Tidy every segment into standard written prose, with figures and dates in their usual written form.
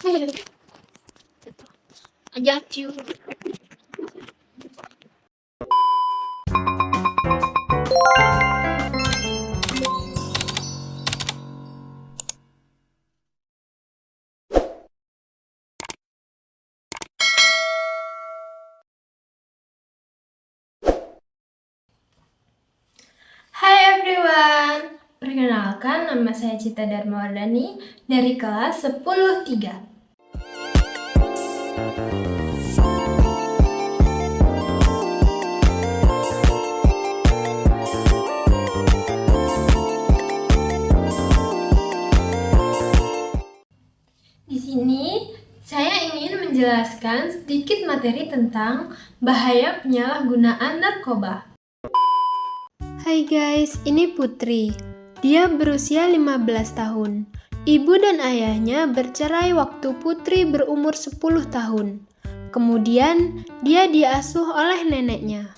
I got you. Hai everyone, perkenalkan nama saya Cita Darmawardani dari kelas 10-3. Di sini saya ingin menjelaskan sedikit materi tentang bahaya penyalahgunaan narkoba. Hai guys, ini Putri. Dia berusia 15 tahun. Ibu dan ayahnya bercerai waktu Putri berumur 10 tahun. Kemudian, dia diasuh oleh neneknya.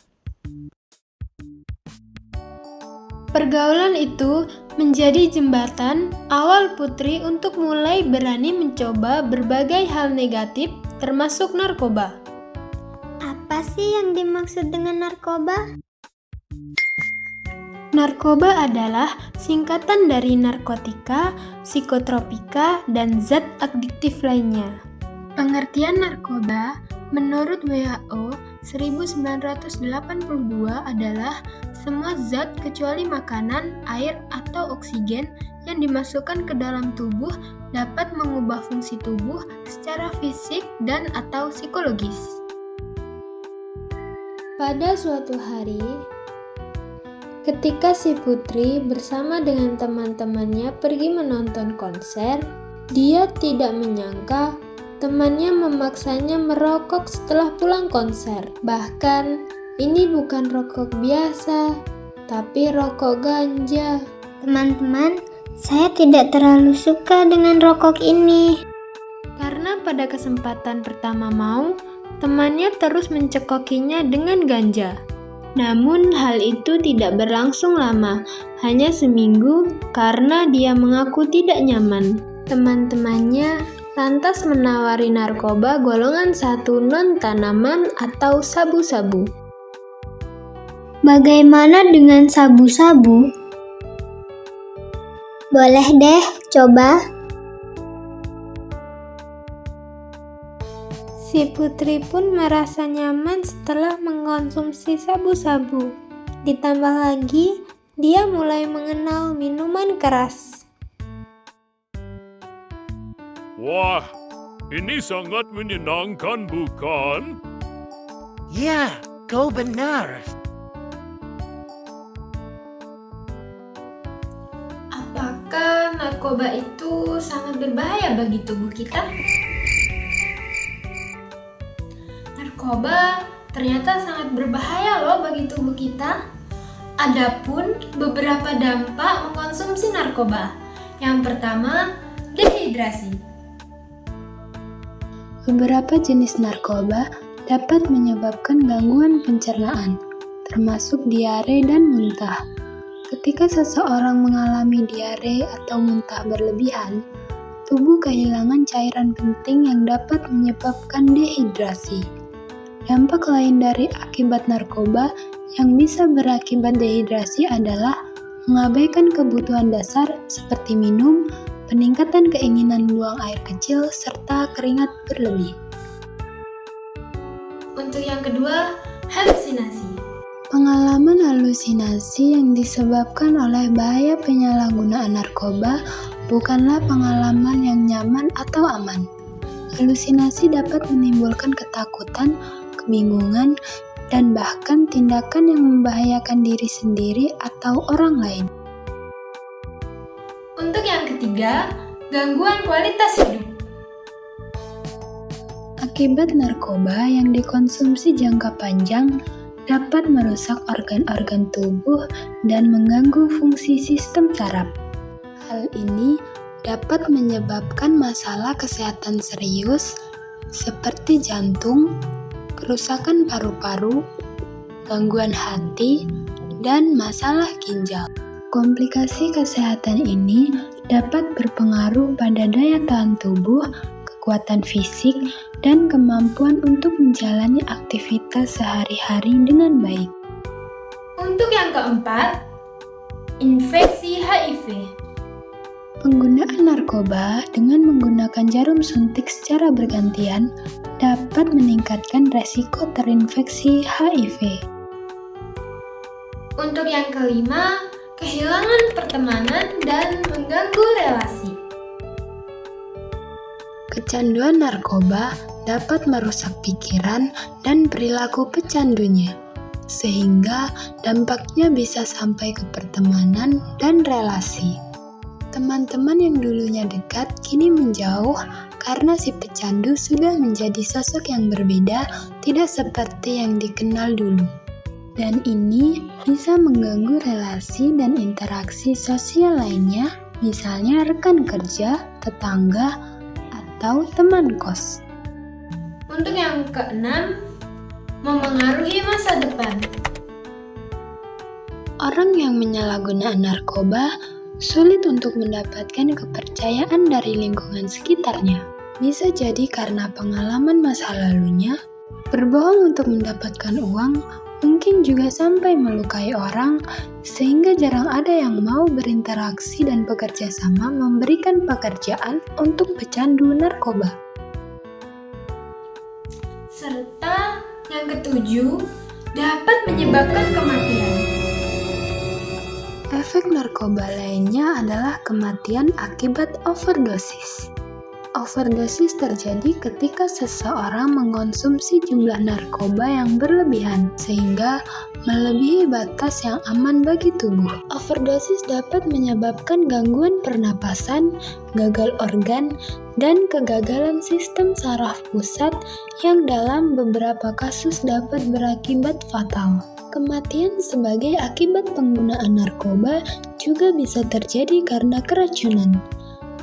Pergaulan itu menjadi jembatan awal Putri untuk mulai berani mencoba berbagai hal negatif, termasuk narkoba. Apa sih yang dimaksud dengan narkoba? Narkoba adalah singkatan dari narkotika, psikotropika, dan zat adiktif lainnya. Pengertian narkoba menurut WHO 1982 adalah semua zat kecuali makanan, air, atau oksigen yang dimasukkan ke dalam tubuh dapat mengubah fungsi tubuh secara fisik dan atau psikologis. Pada suatu hari, ketika si Putri bersama dengan teman-temannya pergi menonton konser, dia tidak menyangka temannya memaksanya merokok setelah pulang konser. Bahkan, ini bukan rokok biasa, tapi rokok ganja. Teman-teman, saya tidak terlalu suka dengan rokok ini. Karena pada kesempatan pertama temannya terus mencekokinya dengan ganja. Namun hal itu tidak berlangsung lama, hanya seminggu karena dia mengaku tidak nyaman. Teman-temannya lantas menawari narkoba golongan 1 non-tanaman atau sabu-sabu. Bagaimana dengan sabu-sabu? Boleh deh, coba. Si Putri pun merasa nyaman setelah mengkonsumsi sabu-sabu. Ditambah lagi, dia mulai mengenal minuman keras. Wah, ini sangat menyenangkan, bukan? Ya, kau benar. Apakah narkoba itu sangat berbahaya bagi tubuh kita? Narkoba ternyata sangat berbahaya loh bagi tubuh kita. Adapun beberapa dampak mengkonsumsi narkoba. Yang pertama, dehidrasi. Beberapa jenis narkoba dapat menyebabkan gangguan pencernaan, termasuk diare dan muntah. Ketika seseorang mengalami diare atau muntah berlebihan, tubuh kehilangan cairan penting yang dapat menyebabkan dehidrasi. Dampak lain dari akibat narkoba yang bisa berakibat dehidrasi adalah mengabaikan kebutuhan dasar seperti minum, peningkatan keinginan buang air kecil, serta keringat berlebih. Untuk yang kedua, halusinasi. Pengalaman halusinasi yang disebabkan oleh bahaya penyalahgunaan narkoba bukanlah pengalaman yang nyaman atau aman. Halusinasi dapat menimbulkan ketakutan, kebingungan, dan bahkan tindakan yang membahayakan diri sendiri atau orang lain. Untuk yang ketiga, gangguan kualitas hidup. Akibat narkoba yang dikonsumsi jangka panjang dapat merusak organ-organ tubuh dan mengganggu fungsi sistem saraf. Hal ini dapat menyebabkan masalah kesehatan serius seperti jantung, kerusakan paru-paru, gangguan hati, dan masalah ginjal. Komplikasi kesehatan ini dapat berpengaruh pada daya tahan tubuh, kekuatan fisik, dan kemampuan untuk menjalani aktivitas sehari-hari dengan baik. Untuk yang keempat, infeksi HIV. Penggunaan narkoba dengan menggunakan jarum suntik secara bergantian dapat meningkatkan resiko terinfeksi HIV. Untuk yang kelima, kehilangan pertemanan dan mengganggu relasi. Kecanduan narkoba dapat merusak pikiran dan perilaku pecandunya, sehingga dampaknya bisa sampai ke pertemanan dan relasi. Teman-teman yang dulunya dekat kini menjauh karena si pecandu sudah menjadi sosok yang berbeda, tidak seperti yang dikenal dulu. Dan ini bisa mengganggu relasi dan interaksi sosial lainnya, misalnya rekan kerja, tetangga, atau teman kos. Untuk yang keenam, memengaruhi masa depan. Orang yang menyalahgunakan narkoba sulit untuk mendapatkan kepercayaan dari lingkungan sekitarnya. Bisa jadi karena pengalaman masa lalunya, berbohong untuk mendapatkan uang, mungkin juga sampai melukai orang, sehingga jarang ada yang mau berinteraksi dan bekerja sama memberikan pekerjaan untuk pecandu narkoba. Serta yang ketujuh, dapat menyebabkan kematian. Efek narkoba lainnya adalah kematian akibat overdosis. Overdosis terjadi ketika seseorang mengonsumsi jumlah narkoba yang berlebihan, sehingga melebihi batas yang aman bagi tubuh. Overdosis dapat menyebabkan gangguan pernapasan, gagal organ, dan kegagalan sistem saraf pusat yang dalam beberapa kasus dapat berakibat fatal. Kematian sebagai akibat penggunaan narkoba juga bisa terjadi karena keracunan.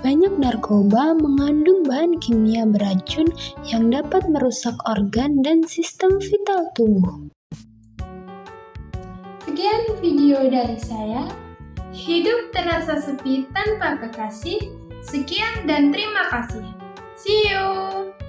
Banyak narkoba mengandung bahan kimia beracun yang dapat merusak organ dan sistem vital tubuh. Sekian video dari saya. Hidup terasa sepi tanpa kekasih. Sekian dan terima kasih. See you!